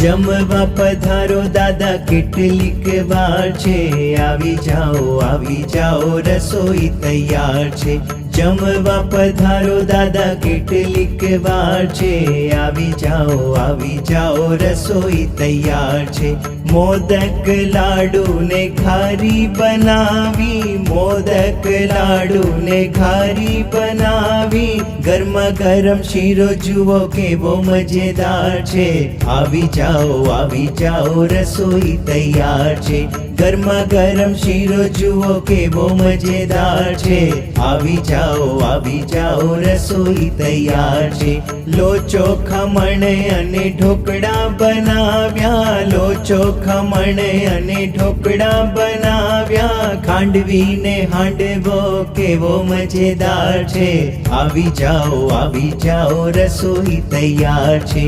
જમવા પધારો દાદા કેટલીક વાર છે, આવી જાઓ રસોઈ તૈયાર છે। જમવા પધારો દાદા કેટલીક વાર છે, આવી જાઓ રસોઈ તૈયાર છે। મોદક લાડુ ને ઘારી બનાવી, મોદક લાડુ ને ઘારી બનાવી, ગરમા ગરમ શીરો જુઓ કેવો મજેદાર છે, આવી જાઓ રસોઈ તૈયાર છે। ગરમા ગરમ શીરો જુઓ કેવો મજેદાર છે, આવી જાઓ રસોઈ તૈયાર છે। લોચો ખમણ અને ઢોકળા બનાવ્યા, લોચો ખમણ અને ઢોકળા બનાવ્યા, ખાંડવી ને હાંડવો કેવો મજેદાર છે, આવી જાઓ રસોઈ તૈયાર છે।